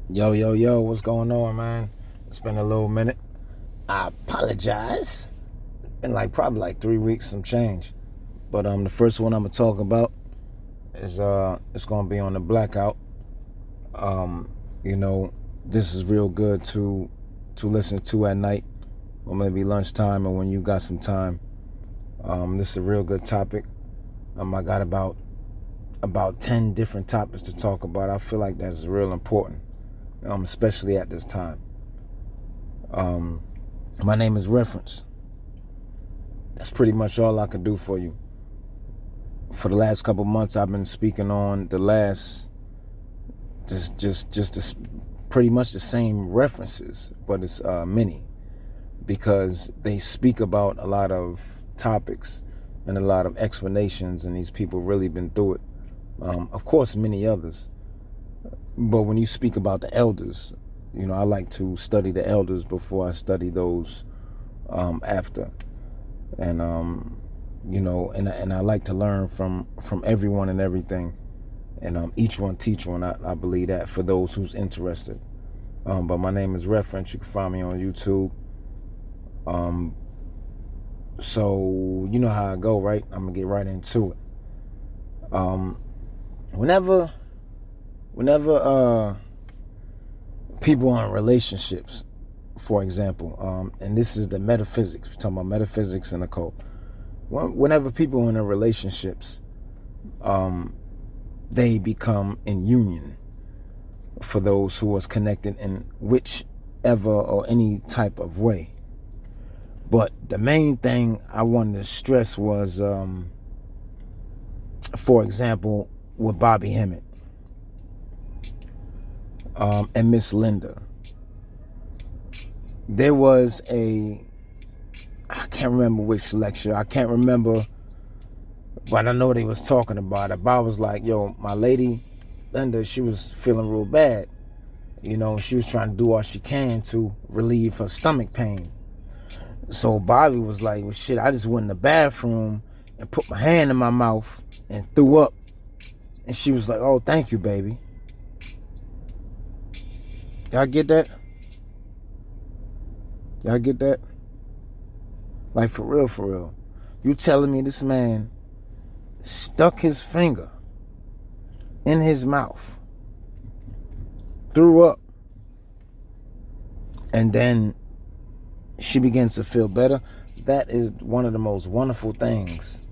Yo, yo, yo, what's going on, man? It's been a little minute. I apologize. Been probably 3 weeks, some change. But the first one I'm gonna talk about is it's gonna be on the blackout. Um, you know, this is real good to listen to at night or maybe lunchtime or when you got some time. This is a real good topic. I got about 10 different topics to talk about. I feel like that's real important. Especially at this time. My name is Reference. That's pretty much all I can do for you. For the last couple months, I've been speaking on the last, pretty much the same references, but it's many, because they speak about a lot of topics and a lot of explanations, and these people really been through it. Of course, many others. But when you speak about the elders, I like to study the elders before I study those after. And, and I like to learn from everyone and everything. And each one teach one. I believe that for those who's interested. But my name is Reference. You can find me on YouTube. So you know how I go, right? I'm going to get right into it. Whenever people are in relationships, for example, and this is the metaphysics, we're talking about metaphysics and occult. Whenever people are in relationships, they become in union for those who was connected in whichever or any type of way. But the main thing I wanted to stress was, for example, with Bobby Hemmett. And Miss Linda. There was I can't remember which lecture. I can't remember, but I know they was talking about it. But I was like, yo, my lady Linda, she was feeling real bad. She was trying to do all she can to relieve her stomach pain. So Bobby was like, well, shit, I just went in the bathroom and put my hand in my mouth and threw up. And she was like, oh, thank you, baby. Y'all get that? Y'all get that? Like, for real, for real. You telling me this man stuck his finger in his mouth, threw up, and then she began to feel better? That is one of the most wonderful things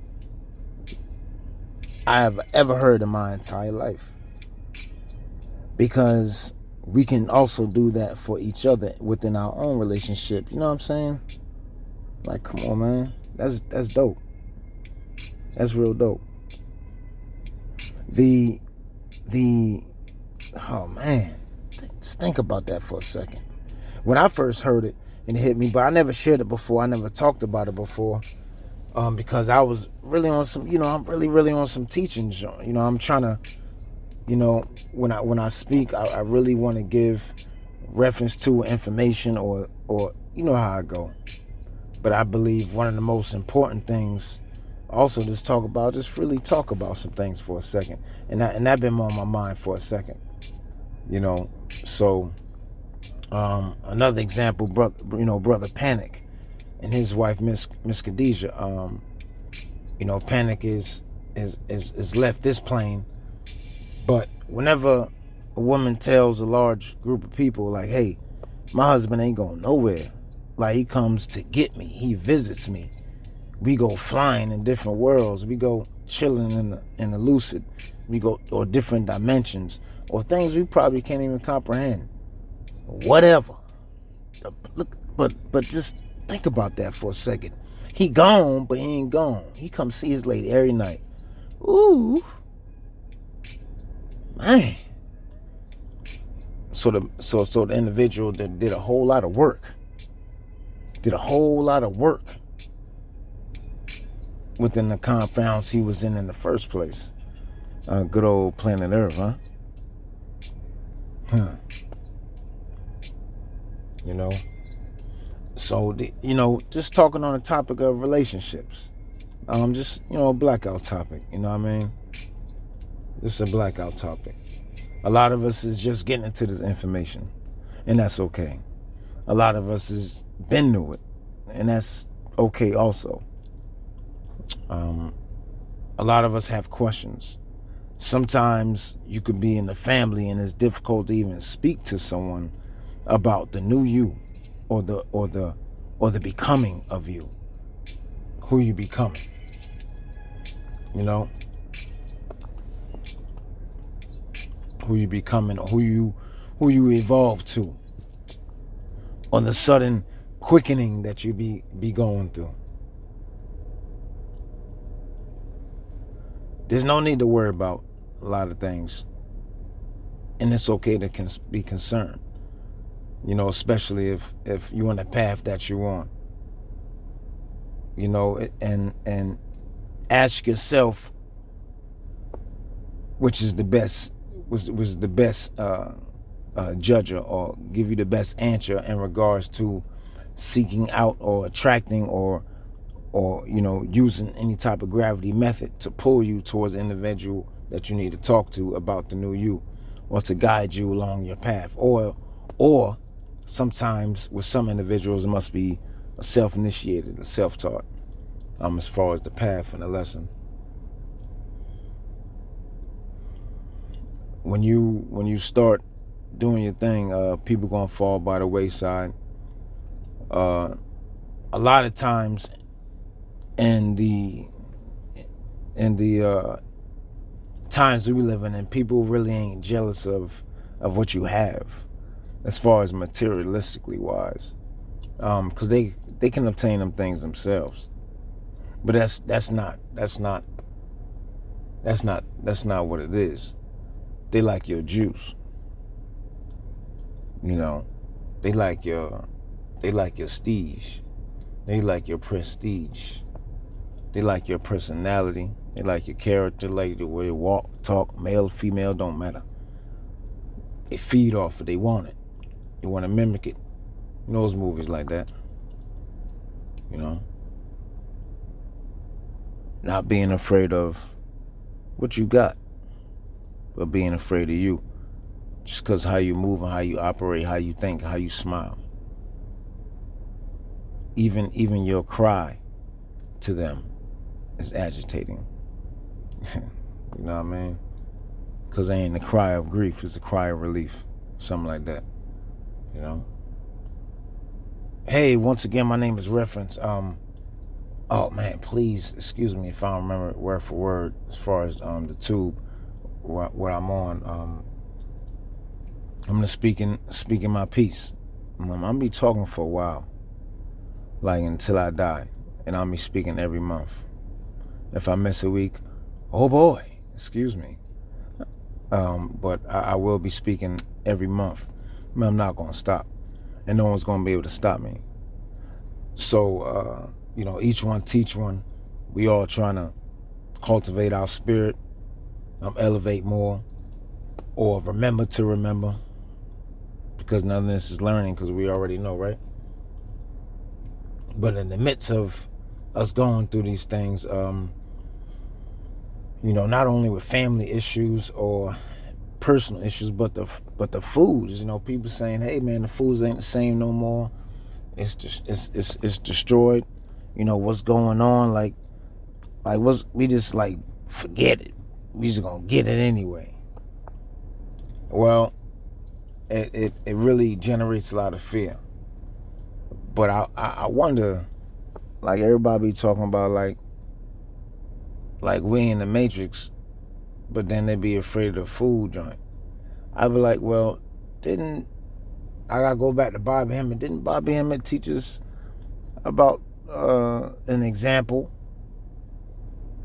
I have ever heard in my entire life. Because we can also do that for each other within our own relationship. You know what I'm saying? Like, come on, man. That's dope. That's real dope. Oh, man. Just think about that for a second. When I first heard it, and it hit me, but I never shared it before. I never talked about it before. Because I was really on some, I'm really on some teachings. I'm trying to, when I speak, I really want to give reference to information or you know how I go. But I believe one of the most important things also just really talk about some things for a second. And that been on my mind for a second. So another example, brother Panic and his wife Miss Khadijah. Panic is left this plane. But whenever a woman tells a large group of people, like, hey, my husband ain't going nowhere. Like, he comes to get me. He visits me. We go flying in different worlds. We go chilling in the lucid. We go, or different dimensions, or things we probably can't even comprehend. Whatever. But just think about that for a second. He gone, but he ain't gone. He come see his lady every night. Ooh. Man. So the individual that did a whole lot of work within the confounds he was in the first place. Good old planet Earth, huh? So just talking on the topic of relationships. Just a blackout topic. You know what I mean? This is a blackout topic. A lot of us is just getting into this information, and that's okay. A lot of us has been through it, and that's okay also. A lot of us have questions. Sometimes you could be in the family and it's difficult to even speak to someone about the new you, or the becoming of you, who you becoming. You know, who you becoming, or who you evolve to, or the sudden quickening that you be going through. There's no need to worry about a lot of things, and it's okay to be concerned. You know, especially if you're on the path that you're on. You know, and ask yourself, which is the best, was the best judger, or give you the best answer in regards to seeking out or attracting or you know, using any type of gravity method to pull you towards the individual that you need to talk to about the new you, or to guide you along your path, or sometimes with some individuals it must be a self-initiated, a self-taught, as far as the path and the lesson. When you start doing your thing, people gonna fall by the wayside. A lot of times in the times we living in, people really ain't jealous of what you have, as far as materialistically wise, because they can obtain them things themselves. But that's not what it is. They like your juice. You know, they like your stige. They like your prestige. They like your personality. They like your character, like the way you walk, talk, male, female, don't matter. They feed off it. They want it. They want to mimic it. You know, those movies like that. You know? Not being afraid of what you got, but being afraid of you. Just because how you move and how you operate, how you think, how you smile. Even your cry to them is agitating. You know what I mean? Because it ain't a cry of grief, it's a cry of relief. Something like that. You know? Hey, once again, my name is Reference. Oh man, please excuse me if I don't remember word for word as far as the tube where I'm on. I'm gonna speaking my piece. I'm gonna be talking for a while, like until I die, and I'll be speaking every month. If I miss a week, oh boy, excuse me. But I will be speaking every month. I'm not gonna stop, and no one's gonna be able to stop me. So you know, each one teach one. We all trying to cultivate our spirit, elevate more, or remember to remember, because none of this is learning, because we already know, right? But in the midst of us going through these things, you know, not only with family issues or personal issues, but the foods. You know, people saying, "Hey, man, the foods ain't the same no more. It's destroyed." You know what's going on? Like we just like forget it. We just gonna get it anyway. Well, it really generates a lot of fear. But I wonder, like everybody be talking about like we in the Matrix, but then they be afraid of the food joint. I be like, well, didn't I gotta go back to Bobby Hemmett? Didn't Bobby Hemmett teach us about an example?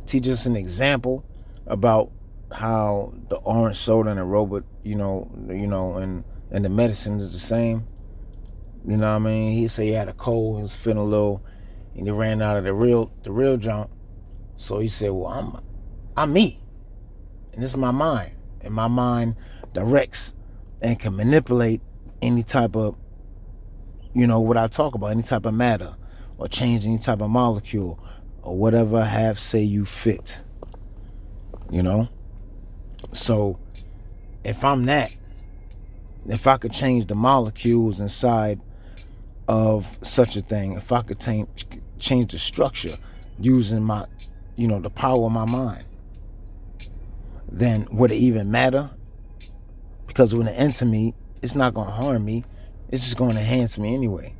Teach us an example about how the orange soda and the robot, you know, and the medicine is the same. You know what I mean? He said he had a cold, he was feeling low, and he ran out of the real junk. So he said, well, I'm me, and this is my mind, and my mind directs and can manipulate any type of, you know, what I talk about, any type of matter, or change any type of molecule, or whatever have say you fit. You know? So if I'm that, if I could change the molecules inside of such a thing, if I could change the structure using my, the power of my mind, then would it even matter? Because when it enters me, it's not going to harm me. It's just going to enhance me anyway.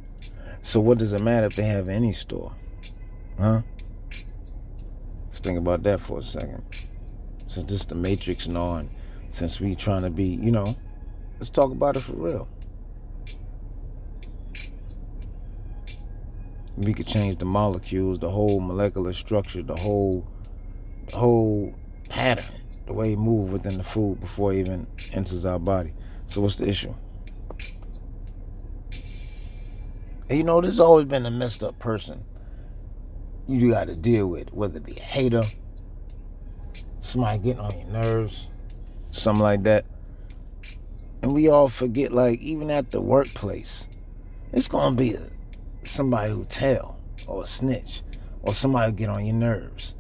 So what does it matter if they have any store? Huh? Let's think about that for a second. Since this is the Matrix and all, and since we trying to be, let's talk about it for real. We could change the molecules, the whole molecular structure, the whole pattern, the way it moves within the food before it even enters our body. So what's the issue? And there's always been a messed up person you got to deal with, whether it be a hater, somebody getting on your nerves, something like that. And we all forget, like, even at the workplace, it's going to be somebody who tell, or a snitch, or somebody who get on your nerves,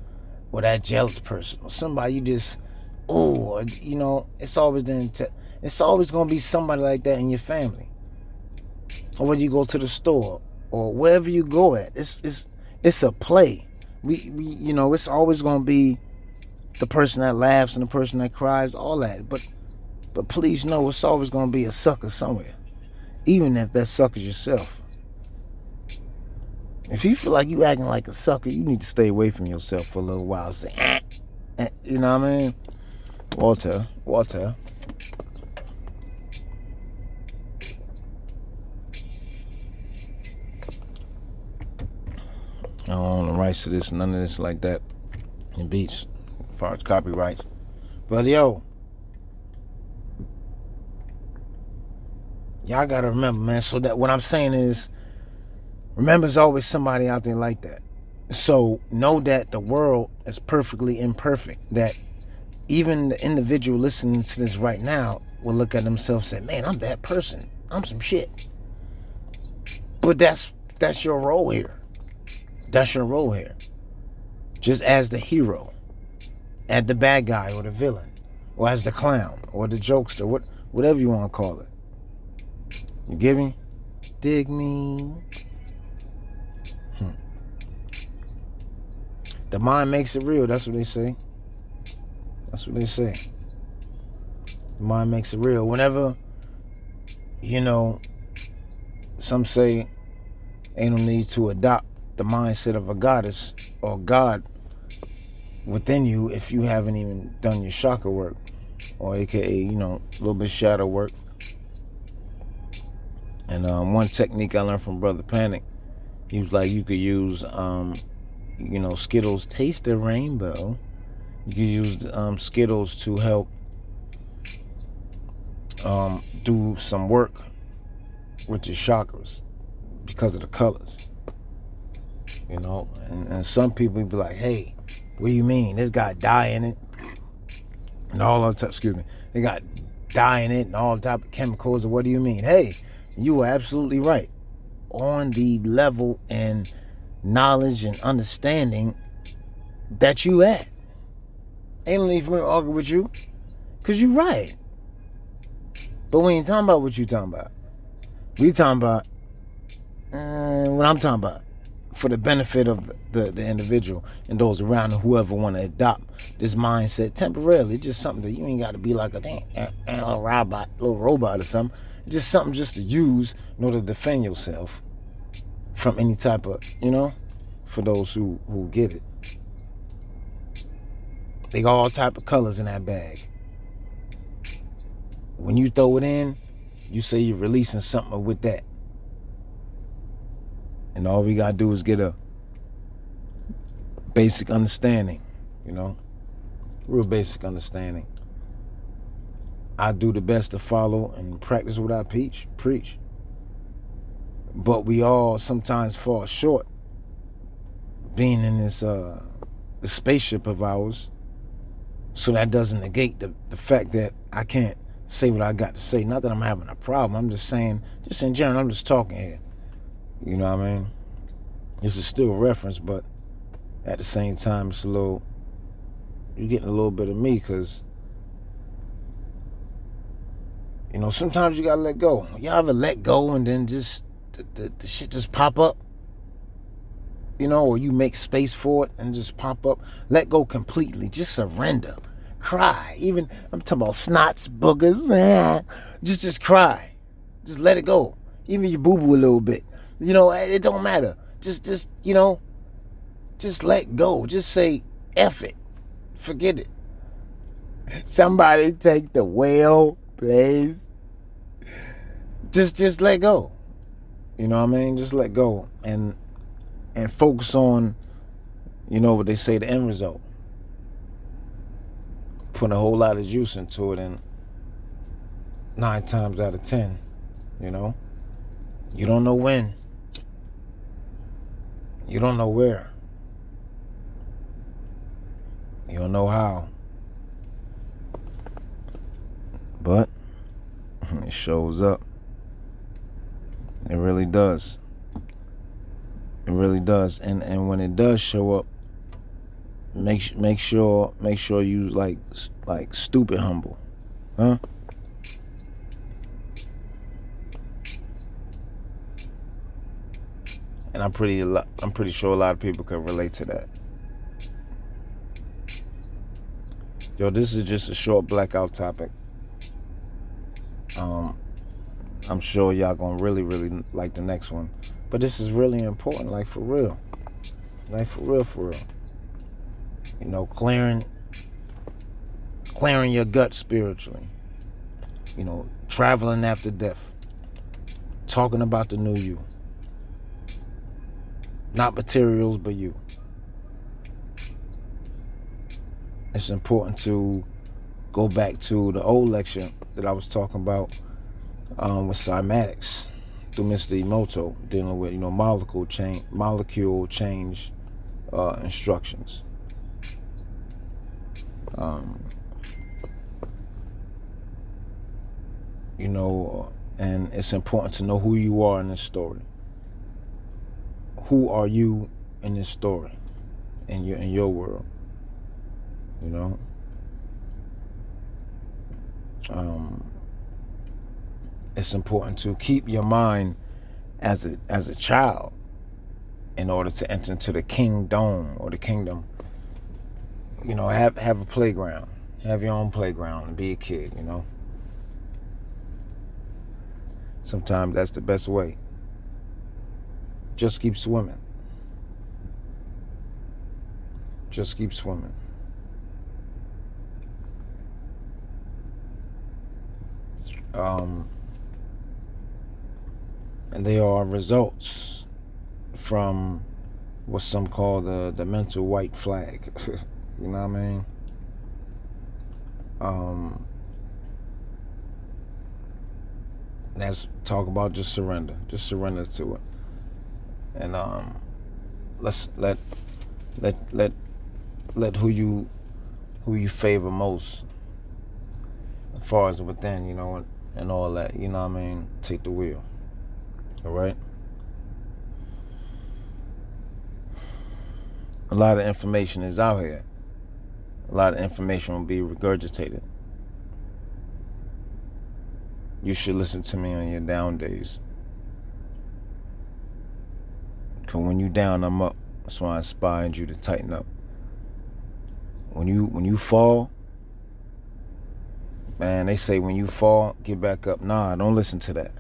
or that jealous person, or somebody you just, it's always it's always going to be somebody like that in your family. Or when you go to the store, or wherever you go at, it's a play. It's always going to be the person that laughs and the person that cries, all that. But please know, it's always going to be a sucker somewhere, even if that sucker's yourself. If you feel like you acting like a sucker, you need to stay away from yourself for a little while. Say, you know what I mean? Walter. I don't own the rights to this, none of this like that in beats, as far as copyrights. But y'all gotta remember, man. So that what I'm saying is, remember, there's always somebody out there like that. So know that the world is perfectly imperfect. That even the individual listening to this right now will look at themselves and say, man, I'm that person. I'm some shit. But that's your role here. That's your role here. Just as the hero, as the bad guy or the villain, or as the clown or the jokester, whatever you want to call it. You get me? Dig me? The mind makes it real. That's what they say. The mind makes it real. Whenever, some say ain't no need to adopt the mindset of a goddess or God within you if you haven't even done your chakra work, or aka, a little bit shadow work. And one technique I learned from Brother Panic, he was like, you could use, Skittles Taste the Rainbow. You could use Skittles to help do some work with your chakras because of the colors. And some people be like, hey, what do you mean? This got dye in it and all that type, they got dye in it and all type of chemicals. Or what do you mean? Hey, you are absolutely right on the level and knowledge and understanding that you at. Ain't no need for me to argue with you, because you right. But we ain't talking about what you talking about. We talking about what I'm talking about, for the benefit of the individual and those around and whoever want to adopt this mindset temporarily. Just something that you ain't got to be like a little robot or something. Just something just to use in order to defend yourself from any type of, for those who get it. They got all type of colors in that bag. When you throw it in, you say you're releasing something with that. And all we got to do is get a basic understanding, real basic understanding. I do the best to follow and practice what I preach. But we all sometimes fall short being in this the spaceship of ours. So that doesn't negate the fact that I can't say what I got to say. Not that I'm having a problem. I'm just saying, just in general, I'm just talking here. You know what I mean? This is still a reference, but at the same time, you're getting a little bit of me, because You know, sometimes you gotta let go. Y'all ever let go and then just the shit just pop up? You know, or you make space for it and just pop up. Let go completely. Just surrender. Cry. Even, I'm talking about snots, boogers, man. Just cry. Just let it go. Even you boo-boo a little bit. You know, it don't matter. Just you know, just let go. Just say, F it. Forget it. Somebody take the wheel, please. Just let go. You know what I mean? Just let go. And focus on, you know what they say, the end result. Put a whole lot of juice into it, and 9 times out of 10, you know, you don't know when, you don't know where, you don't know how, but it shows up. It really does. It really does. And when it does show up, make sure you like stupid humble, huh? And I'm pretty sure a lot of people can relate to that. Yo, this is just a short blackout topic. I'm sure y'all gonna really like the next one, but this is really important, like for real, for real. You know, clearing your gut spiritually. You know, traveling after death, talking about the new you, not materials, but you. It's important to go back to the old lecture that I was talking about with cymatics through Mr. Emoto, dealing with, you know, molecule change instructions. You know, and it's important to know who you are in this story. Who are you in this story, in your world? You know, it's important to keep your mind as a child in order to enter into the kingdom or the kingdom. You know, have a playground, have your own playground, and be a kid. You know, sometimes that's the best way. Just keep swimming. Just keep swimming. And they are results from what some call the mental white flag. You know what I mean? Let's talk about just surrender. Just surrender to it. And let's let who you favor most, as far as within, you know, and all that, you know what I mean, take the wheel. All right? A lot of information is out here. A lot of information will be regurgitated. You should listen to me on your down days. Because when you down, I'm up. That's why I inspired you to tighten up. When you fall, man, they say when you fall, get back up. Nah, don't listen to that.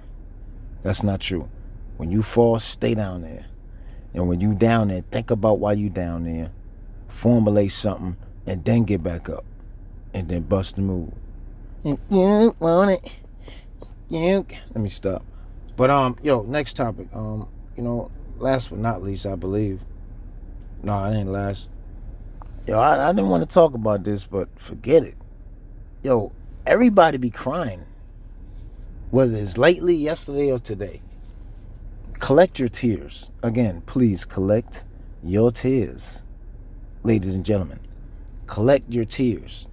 That's not true. When you fall, stay down there. And when you down there, think about why you down there. Formulate something, and then get back up. And then bust the move. You want it. Let me stop. But yo, next topic. You know, last but not least, I believe. No, it ain't last. Yo, I didn't want to talk about this, but forget it. Yo, everybody be crying. Whether it's lately, yesterday, or today. Collect your tears. Again, please collect your tears. Ladies and gentlemen, collect your tears.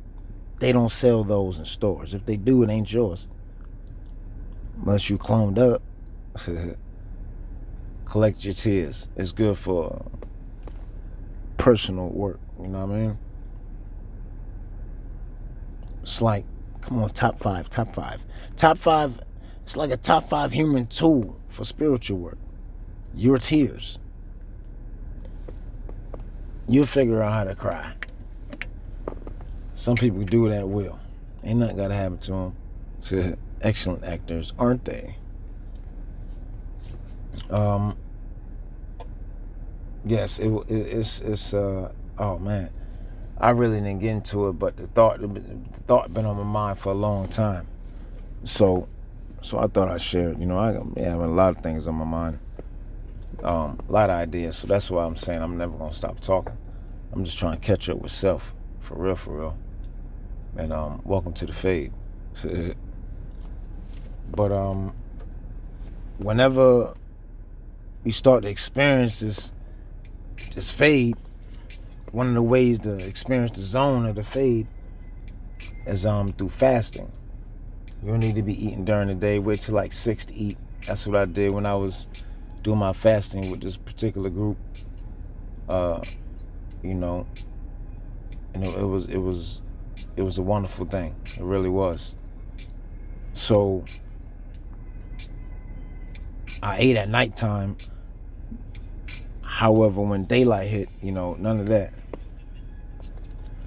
They don't sell those in stores. If they do, it ain't yours. Unless you cloned up. Collect your tears. It's good for personal work. You know what I mean? It's like Come on, top five. Top five, it's like a top 5 human tool for spiritual work. Your tears. You'll figure out how to cry. Some people do that well. Ain't nothing gotta happen to them. To excellent actors, aren't they? Yes, it's oh man, I really didn't get into it, but the thought been on my mind for a long time. So I thought I'd share it. You know, I have a lot of things on my mind, a lot of ideas. So that's why I'm saying I'm never gonna stop talking. I'm just trying to catch up with self, for real. And welcome to the fade. But whenever we start to experience this fade, one of the ways to experience the zone of the fade is through fasting. You don't need to be eating during the day. Wait till like 6 to eat. That's what I did when I was doing my fasting with this particular group. You know, and it was a wonderful thing. It really was. So I ate at nighttime. However, when daylight hit, you know, none of that.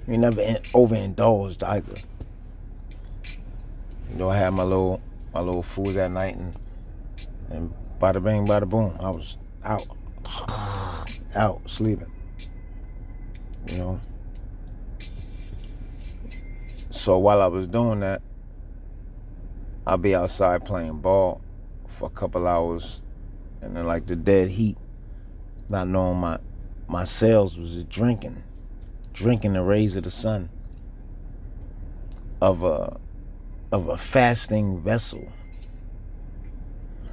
We never overindulged either. You know, I had my little foods at night, and bada bing, bada boom, I was out sleeping. You know. So while I was doing that, I'll be outside playing ball for a couple hours, and then like the dead heat, not knowing my cells was just drinking the rays of the sun of a fasting vessel.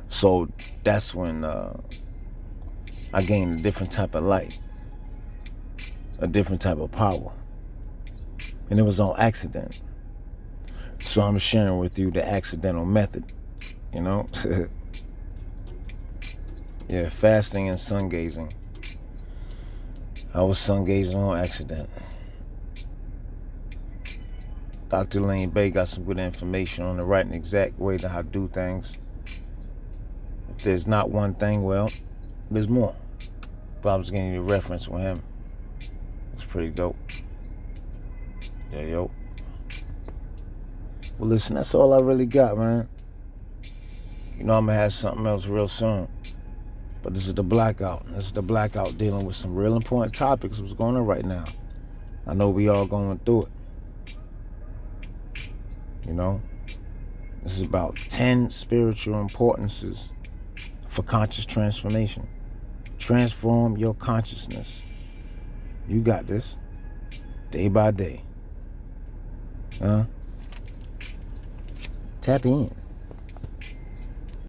So that's when I gained a different type of light, a different type of power, and it was on accident. So I'm sharing with you the accidental method, you know. Yeah, fasting and sun gazing. I was sun gazing on accident. Dr. Lane Bay got some good information on the right and exact way to how to do things. If there's not one thing, well, there's more. But I was getting you a reference with him. It's pretty dope. Yeah, yo. Well, listen, that's all I really got, man. You know I'm gonna have something else real soon. But this is the blackout. This is the blackout dealing with some real important topics. What's going on right now? I know we all going through it. You know? This is about 10 spiritual importances for conscious transformation. Transform your consciousness. You got this. Day by day. Tap in.